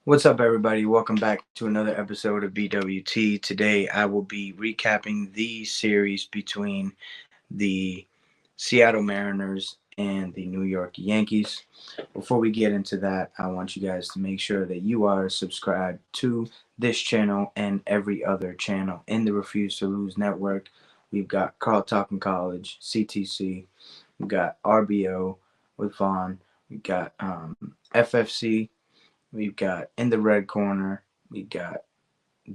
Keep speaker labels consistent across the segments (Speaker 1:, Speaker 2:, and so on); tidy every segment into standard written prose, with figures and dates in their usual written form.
Speaker 1: What's up, everybody? Welcome back to another episode of BWT. Today, I will be recapping the series between the Seattle Mariners and the New York Yankees. Before we get into that, I want you guys to make sure that you are subscribed to this channel and every other channel in the Refuse to Lose network. We've got Carl Talking College, CTC, we've got RBO with Vaughn, we've got FFC. We've got In the Red Corner. We got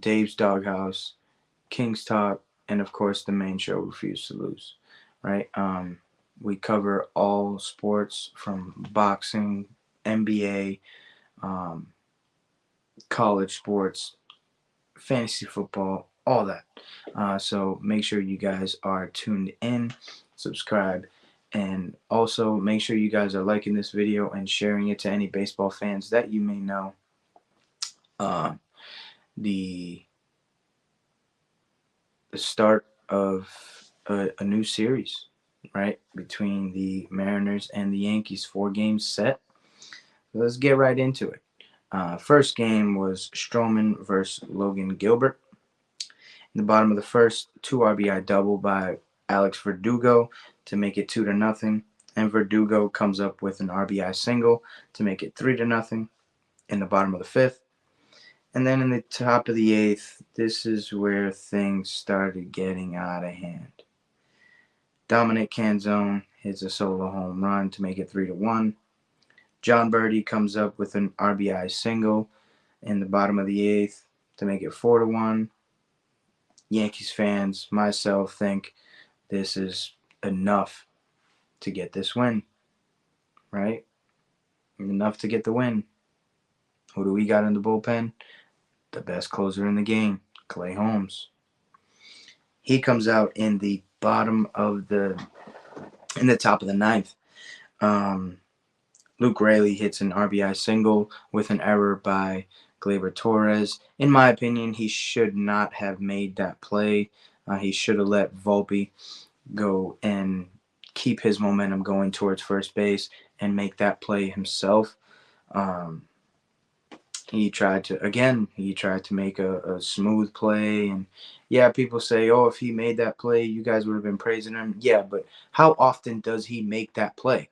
Speaker 1: Dave's Doghouse, King's Talk, and of course the main show, Refuse to Lose. Right? We cover all sports from boxing, NBA, um, college sports, fantasy football, all that. So make sure you guys are tuned in, subscribe, and also make sure you guys are liking this video and sharing it to any baseball fans that you may know. Uh, the the start of a new series, right, between the Mariners and the Yankees. 4 games set. Let's get right into it. First game was Stroman versus Logan Gilbert. In the bottom of the first, two RBI double by Alex Verdugo to make it 2-0, and Verdugo comes up with an RBI single to make it 3-0. In the bottom of the fifth, and then in the top of the eighth, this is where things started getting out of hand. Dominic Canzone hits a solo home run to make it 3-1. John Birdie comes up with an RBI single in the bottom of the eighth to make it 4-1. Yankees fans, myself, think this is enough to get this win, right? Enough to get the win. Who do we got in the bullpen? The best closer in the game, Clay Holmes. He comes out in the top of the ninth. Um, Luke Raley hits an RBI single with an error by Gleyber Torres. In my opinion, he should not have made that play. He should have let Volpe go and keep his momentum going towards first base and make that play himself. Um, he tried to make a smooth play, and yeah, people say, oh, if he made that play, you guys would have been praising him. Yeah, but how often does he make that play?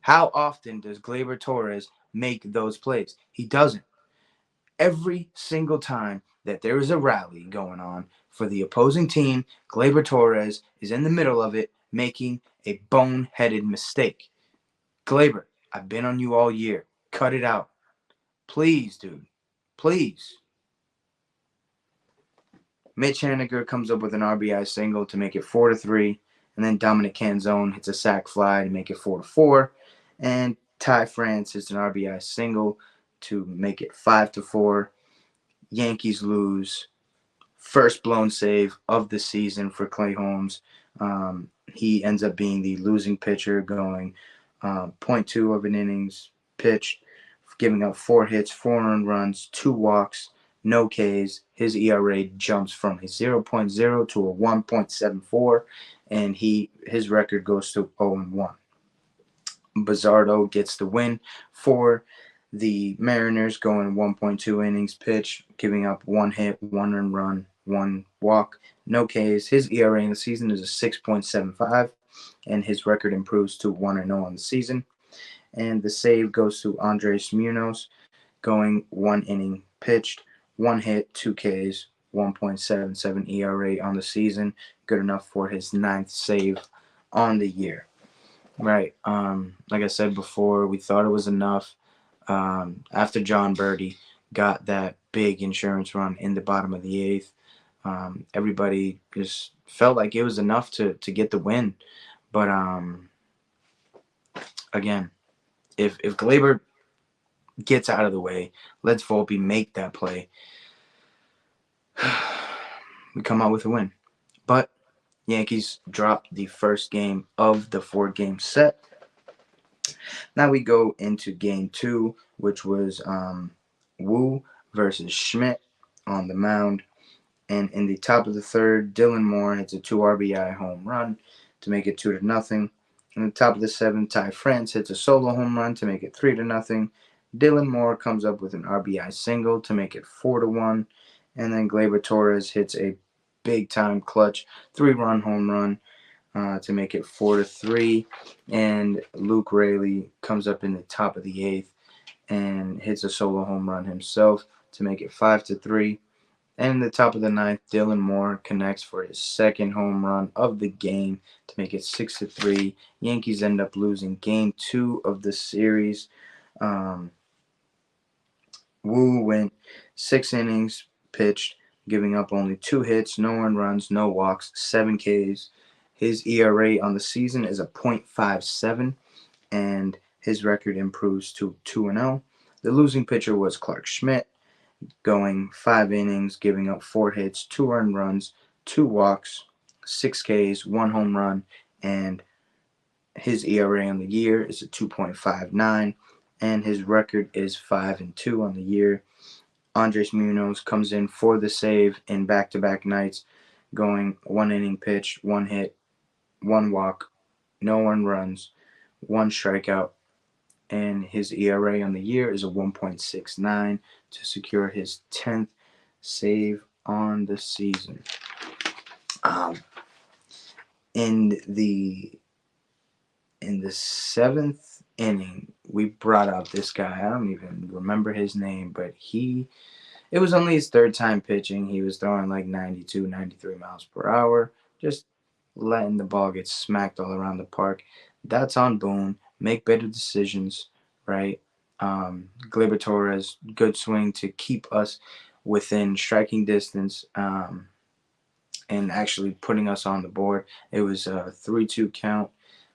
Speaker 1: How often does Gleyber Torres make those plays? He doesn't. Every single time that there is a rally going on for the opposing team, Gleyber Torres is in the middle of it making a boneheaded mistake. Gleyber, I've been on you all year. Cut it out. Please, dude. Please. Mitch Haniger comes up with an RBI single to make it 4-3, and then Dominic Canzone hits a sac fly to make it 4-4, and Ty France hits an RBI single to make it 5-4. Yankees lose. First blown save of the season for Clay Holmes. He ends up being the losing pitcher, going .2 of an innings pitched, giving up 4 hits, 4 earned runs, 2 walks, no Ks. His ERA jumps from a zero point 0 to a 1.74, and his record goes to 0-1. Bizzardo gets the win for the Mariners, going 1.2 innings pitched, giving up 1 hit, 1 earned run, 1 walk, no Ks. His ERA in the season is a 6.75, and his record improves to 1-0 on the season. And the save goes to Andres Munoz, going 1 inning pitched, 1 hit, 2 Ks, 1.77 ERA on the season. Good enough for his 9th save on the year. Right. Like I said before, we thought it was enough. After John Birdie got that big insurance run in the bottom of the eighth, everybody just felt like it was enough to get the win. But again, if Gleyber gets out of the way, lets Volpe make that play, we come out with a win. But Yankees dropped the first game of the 4-game set. Now we go into game 2, which was Wu versus Schmidt on the mound. And in the top of the third, Dylan Moore hits a 2 RBI home run to make it 2-0. In the top of the seventh, Ty France hits a solo home run to make it 3-0. Dylan Moore comes up with an RBI single to make it 4-1, and then Gleyber Torres hits a big time clutch 3-run home run to make it 4-3, and Luke Raley comes up in the top of the eighth and hits a solo home run himself to make it 5-3. And in the top of the ninth, Dylan Moore connects for his second home run of the game to make it 6-3. Yankees end up losing Game 2 of the series. Um, Wu went 6 innings pitched, giving up only 2 hits, no earned runs, no walks, 7 Ks. His ERA on the season is a .57, and his record improves to 2-0. The losing pitcher was Clark Schmidt, going 5 innings, giving up 4 hits, 2 earned runs, 2 walks, 6 Ks, 1 home run, and his ERA on the year is a 2.59, and his record is 5-2 on the year. Andres Munoz comes in for the save in back-to-back nights, going 1 inning pitched, 1 hit, 1 walk, no earned runs, 1 strikeout, and his ERA on the year is a 1.69 to secure his 10th save on the season. Um, in the 7th inning, we brought out this guy. I don't even remember his name, but it was only his third time pitching. He was throwing like 92, 93 miles per hour, just letting the ball get smacked all around the park. That's on Boone. Make better decisions, right? Gleyber Torres, good swing to keep us within striking distance and actually putting us on the board. It was a 3-2 count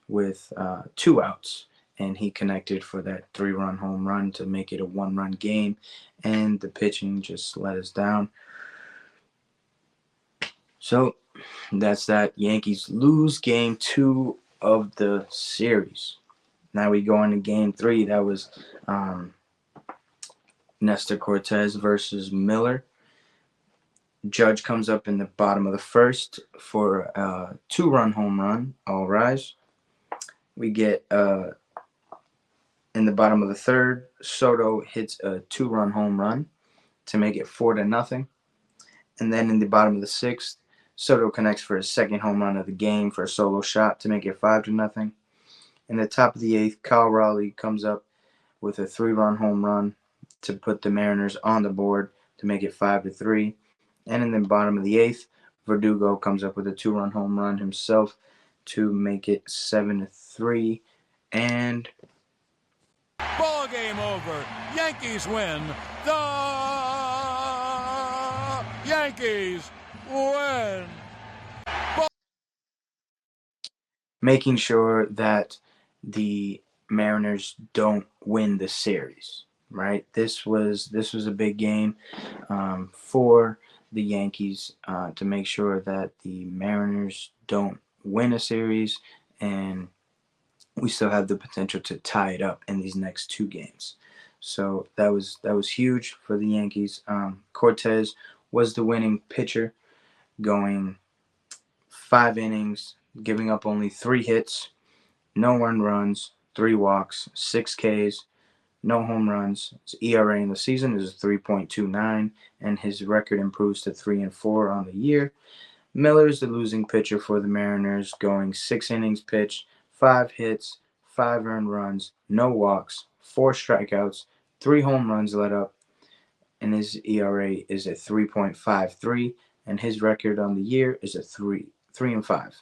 Speaker 1: with 2 outs, and he connected for that 3-run home run to make it a 1-run game, and the pitching just let us down. So that's that. Yankees lose Game 2 of the series. Now we go into Game 3. That was Nestor Cortez versus Miller. Judge comes up in the bottom of the first for a 2-run home run. All rise. We get in the bottom of the third, Soto hits a 2-run home run to make it 4-0. And then in the bottom of the sixth, Soto connects for his second home run of the game for a solo shot to make it 5-0. In the top of the eighth, Kyle Raleigh comes up with a 3-run home run to put the Mariners on the board to make it 5-3. And in the bottom of the eighth, Verdugo comes up with a 2-run home run himself to make it 7-3. And
Speaker 2: ball game over. Yankees win. The Yankees win.
Speaker 1: Making sure that the Mariners don't win the series, right? This was a big game for the Yankees to make sure that the Mariners don't win a series, and we still have the potential to tie it up in these next 2 games. So that was huge for the Yankees. Cortez was the winning pitcher, going 5 innings, giving up only 3 hits, no earned runs, 3 walks, 6 Ks, no home runs. His ERA in the season is 3.29, and his record improves to 3-4 on the year. Miller is the losing pitcher for the Mariners, going 6 innings pitched, 5 hits, 5 earned runs, no walks, 4 strikeouts, 3 home runs let up, and his ERA is at 3.53, and his record on the year is a 3-5.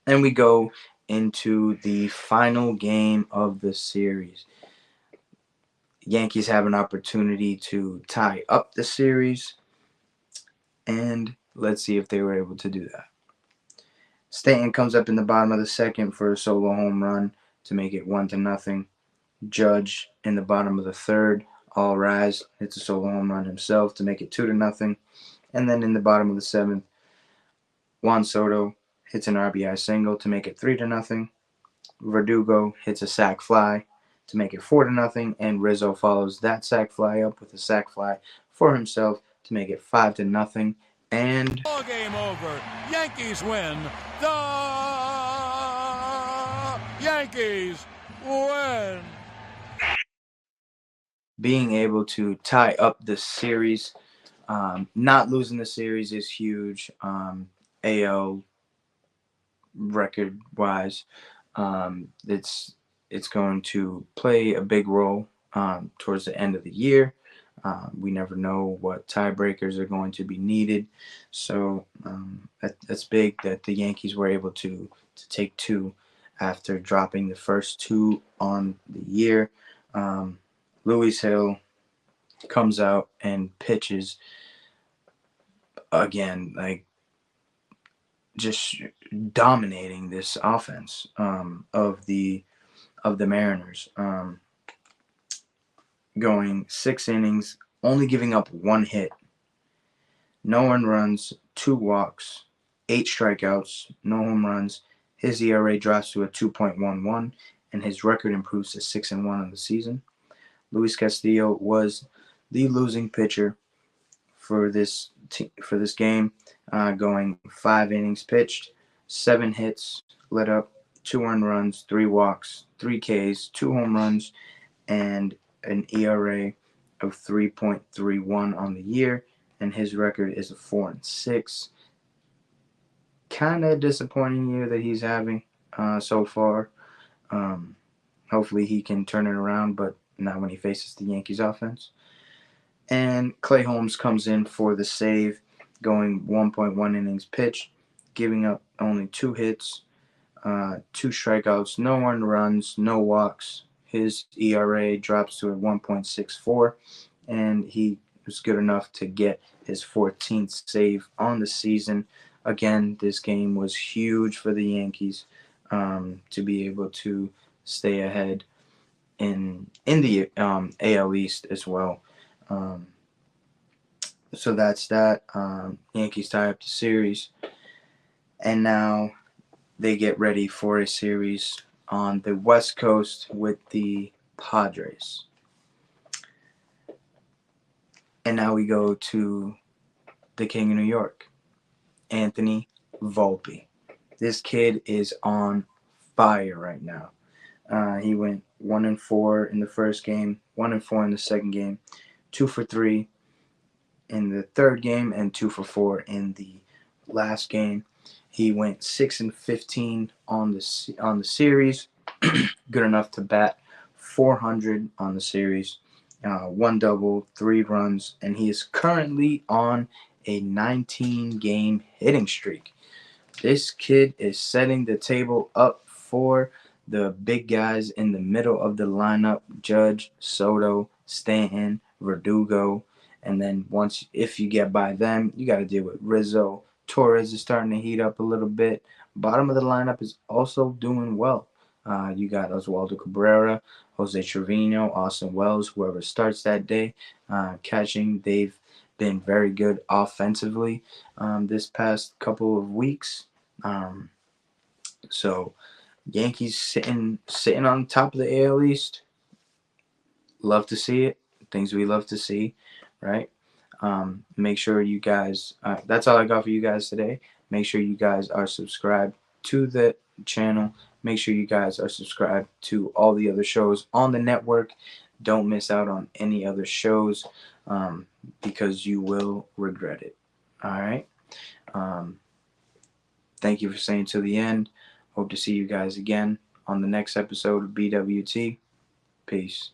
Speaker 1: And we go into the final game of the series. Yankees have an opportunity to tie up the series, and let's see if they were able to do that. Stanton comes up in the bottom of the second for a solo home run to make it 1-0. Judge in the bottom of the third, all rise, hits a solo home run himself to make it 2-0. And then in the bottom of the seventh, Juan Soto hits an RBI single to make it 3-0. Verdugo hits a sac fly to make it 4-0, and Rizzo follows that sac fly up with a sac fly for himself to make it 5-0. And
Speaker 2: ball game over. Yankees win. The Yankees win.
Speaker 1: Being able to tie up the series, not losing the series is huge. AL record wise, it's going to play a big role towards the end of the year. We never know what tiebreakers are going to be needed, so that's big that the Yankees were able to take two after dropping the first two on the year. Um, Louis Hill comes out and pitches again, like just dominating this offense of the Mariners, going 6 innings, only giving up 1 hit, no earned runs, 2 walks, 8 strikeouts, no home runs. His ERA drops to a 2.11, and his record improves to 6-1 on the season. Luis Castillo was the losing pitcher for this game, going 5 innings pitched, 7 hits, let up 2 earned runs, 3 walks, 3 Ks, 2 home runs, and an ERA of 3.31 on the year. And his record is a 4-6. Kind of disappointing year that he's having so far. Um, Hopefully he can turn it around, but not when he faces the Yankees offense. And Clay Holmes comes in for the save, going 1.1 innings pitched, giving up only 2 hits, 2 strikeouts, no earned runs, no walks. His ERA drops to a 1.64, and he was good enough to get his 14th save on the season. Again, this game was huge for the Yankees to be able to stay ahead in the AL East as well. Um, so that's that. Yankees tie up the series, and now they get ready for a series on the West Coast with the Padres. And now we go to the King of New York, Anthony Volpe. This kid is on fire right now. He went 1-4 in the first game, 1-4 in the second game, 2 for 3 in the third game, and 2 for 4 in the last game. He went 6-15 on the series, good enough to bat 400 on the series, 1 double, 3 runs, and he is currently on a 19-game hitting streak. This kid is setting the table up for the big guys in the middle of the lineup: Judge, Soto, Stanton, Verdugo. And then if you get by them, you got to deal with Rizzo. Torres is starting to heat up a little bit. Bottom of the lineup is also doing well. You got Oswaldo Cabrera, Jose Trevino, Austin Wells, whoever starts that day, catching. They've been very good offensively this past couple of weeks. So Yankees sitting on top of the AL East. Love to see it. Things we love to see, right? Make sure you guys. That's all I got for you guys today. Make sure you guys are subscribed to the channel. Make sure you guys are subscribed to all the other shows on the network. Don't miss out on any other shows because you will regret it. All right. Thank you for staying to the end. Hope to see you guys again on the next episode of BWT. Peace.